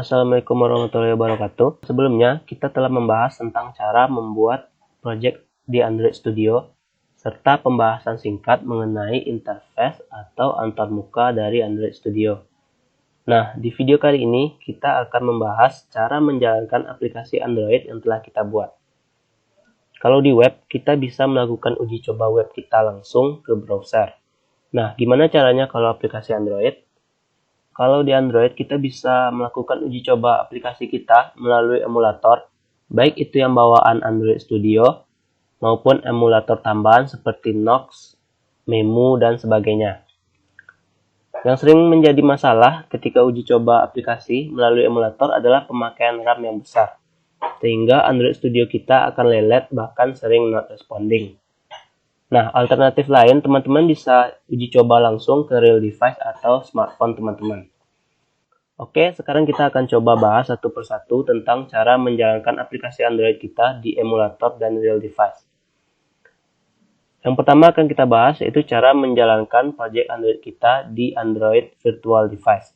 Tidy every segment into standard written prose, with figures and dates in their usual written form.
Assalamualaikum warahmatullahi wabarakatuh. Sebelumnya, kita telah membahas tentang cara membuat project di Android Studio, serta pembahasan singkat mengenai interface atau antarmuka dari Android Studio. Nah, di video kali ini, kita akan membahas cara menjalankan aplikasi Android yang telah kita buat. Kalau di web, kita bisa melakukan uji coba web kita langsung ke browser. Nah, gimana caranya kalau aplikasi Android? Kalau di Android, kita bisa melakukan uji coba aplikasi kita melalui emulator, baik itu yang bawaan Android Studio, maupun emulator tambahan seperti Nox, Memu, dan sebagainya. Yang sering menjadi masalah ketika uji coba aplikasi melalui emulator adalah pemakaian RAM yang besar, sehingga Android Studio kita akan lelet, bahkan sering not responding. Nah, alternatif lain, teman-teman bisa uji coba langsung ke real device atau smartphone teman-teman. Oke, sekarang kita akan coba bahas satu persatu tentang cara menjalankan aplikasi Android kita di emulator dan real device. Yang pertama akan kita bahas yaitu cara menjalankan project Android kita di Android Virtual Device.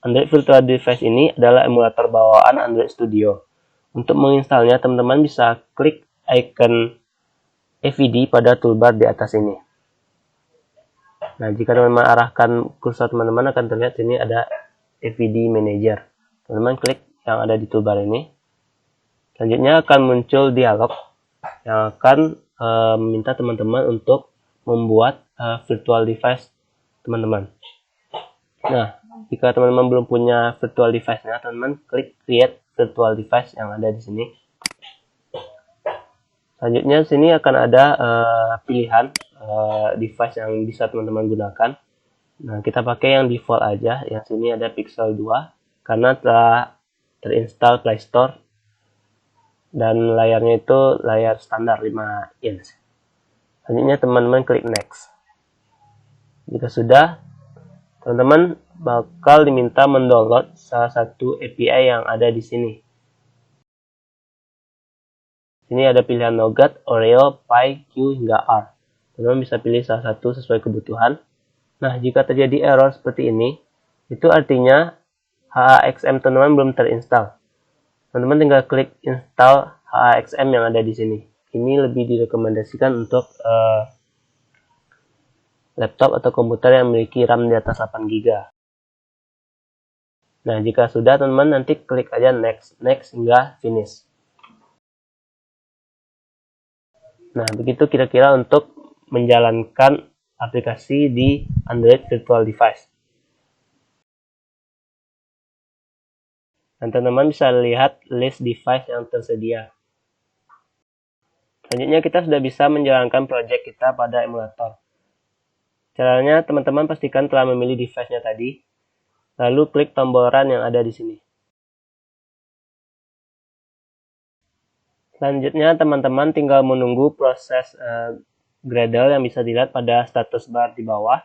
Android Virtual Device ini adalah emulator bawaan Android Studio. Untuk menginstalnya, teman-teman bisa klik icon AVD pada toolbar di atas ini. Nah, jika teman-teman arahkan kursor teman-teman akan terlihat sini ada AVD Manager. Teman-teman klik yang ada di toolbar ini. Selanjutnya akan muncul dialog yang akan meminta teman-teman untuk membuat virtual device teman-teman. Nah, jika teman-teman belum punya virtual device-nya, teman-teman klik create virtual device yang ada di sini. Selanjutnya sini akan ada pilihan device yang bisa teman-teman gunakan. Nah, kita pakai yang default aja. Yang sini ada Pixel 2 karena telah terinstall Play Store dan layarnya itu layar standar 5 inch. Selanjutnya teman-teman klik next. Jika sudah, teman-teman bakal diminta mendownload salah satu API yang ada di sini. Sini ada pilihan Nougat, Oreo, Pi, Q, hingga R. Teman-teman bisa pilih salah satu sesuai kebutuhan. Nah, jika terjadi error seperti ini, itu artinya HAXM teman-teman belum terinstall. Teman-teman tinggal klik install HAXM yang ada di sini. Ini lebih direkomendasikan untuk laptop atau komputer yang memiliki RAM di atas 8 GB. Nah, jika sudah, teman-teman nanti klik aja next hingga finish. Nah, begitu kira-kira untuk menjalankan aplikasi di Android Virtual Device. Dan teman-teman bisa lihat list device yang tersedia. Selanjutnya kita sudah bisa menjalankan project kita pada emulator. Caranya, teman-teman pastikan telah memilih device-nya tadi, lalu klik tombol run yang ada di sini. Selanjutnya, teman-teman tinggal menunggu proses Gradle yang bisa dilihat pada status bar di bawah.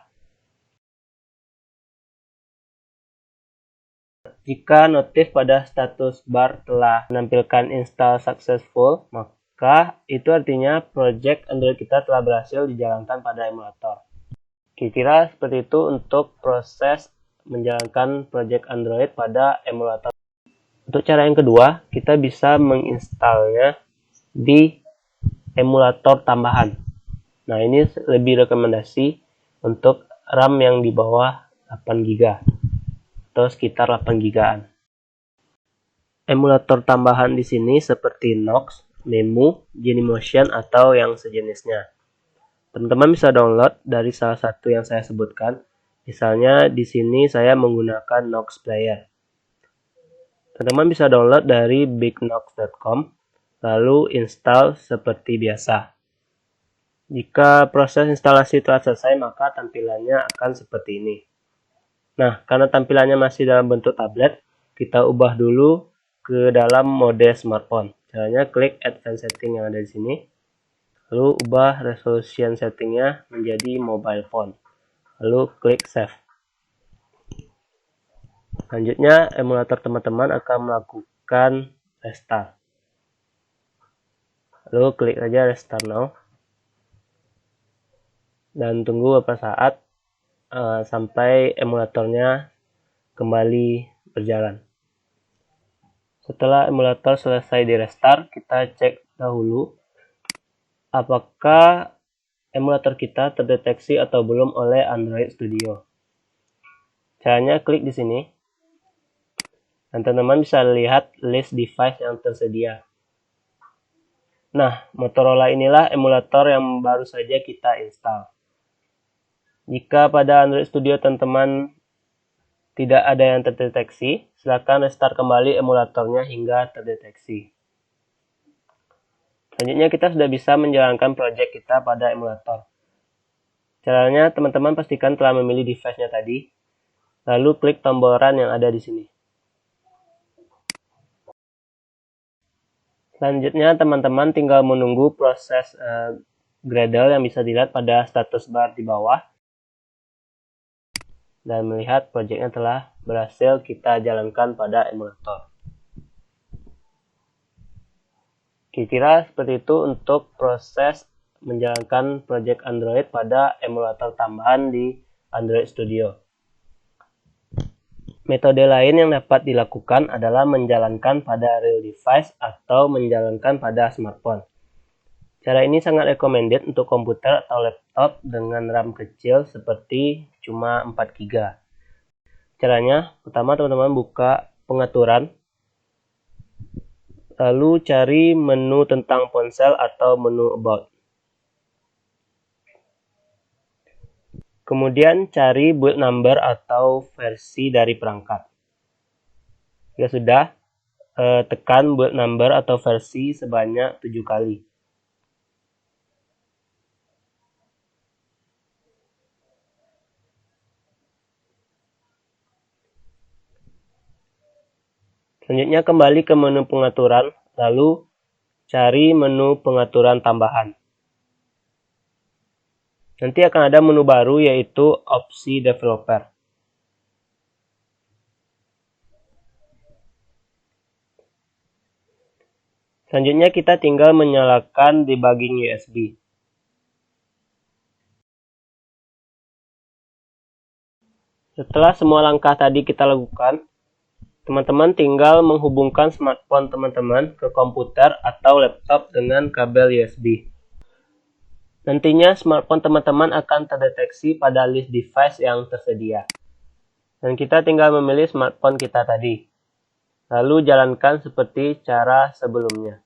Jika notif pada status bar telah menampilkan install successful, maka itu artinya project Android kita telah berhasil dijalankan pada emulator. Kira-kira seperti itu untuk proses menjalankan project Android pada emulator. Untuk cara yang kedua, kita bisa menginstalnya di emulator tambahan. Nah, ini lebih rekomendasi untuk RAM yang di bawah 8 GB atau sekitar 8 GB-an. Emulator tambahan di sini seperti Nox, Memu, Genymotion atau yang sejenisnya. Teman-teman bisa download dari salah satu yang saya sebutkan. Misalnya di sini saya menggunakan Nox Player. Teman-teman bisa download dari bignox.com lalu install seperti biasa. Jika proses instalasi telah selesai, maka tampilannya akan seperti ini. Nah, karena tampilannya masih dalam bentuk tablet, kita ubah dulu ke dalam mode smartphone. Caranya klik Advanced Setting yang ada di sini. Lalu ubah resolution settingnya menjadi mobile phone. Lalu klik save. Selanjutnya, emulator teman-teman akan melakukan restart. Lalu klik saja restart now. Dan tunggu beberapa saat sampai emulatornya kembali berjalan. Setelah emulator selesai di restart, kita cek dahulu apakah emulator kita terdeteksi atau belum oleh Android Studio. Caranya klik di sini. Dan teman-teman bisa lihat list device yang tersedia. Nah, Motorola inilah emulator yang baru saja kita install. Jika pada Android Studio teman-teman tidak ada yang terdeteksi, silakan restart kembali emulatornya hingga terdeteksi. Selanjutnya kita sudah bisa menjalankan project kita pada emulator. Caranya teman-teman pastikan telah memilih device-nya tadi, lalu klik tombol run yang ada di sini. Selanjutnya teman-teman tinggal menunggu proses Gradle yang bisa dilihat pada status bar di bawah. Dan melihat proyeknya telah berhasil kita jalankan pada emulator. Kira-kira seperti itu untuk proses menjalankan proyek Android pada emulator tambahan di Android Studio. Metode lain yang dapat dilakukan adalah menjalankan pada real device atau menjalankan pada smartphone. Cara ini sangat recommended untuk komputer atau laptop dengan RAM kecil seperti cuma 4 GB. Caranya, pertama teman-teman buka pengaturan, lalu cari menu tentang ponsel atau menu about. Kemudian cari build number atau versi dari perangkat. Jika sudah, tekan build number atau versi sebanyak 7 kali. Selanjutnya kembali ke menu pengaturan, lalu cari menu pengaturan tambahan. Nanti akan ada menu baru yaitu opsi developer. Selanjutnya kita tinggal menyalakan debugging USB. Setelah semua langkah tadi kita lakukan, teman-teman tinggal menghubungkan smartphone teman-teman ke komputer atau laptop dengan kabel USB. Nantinya smartphone teman-teman akan terdeteksi pada list device yang tersedia. Dan kita tinggal memilih smartphone kita tadi. Lalu jalankan seperti cara sebelumnya.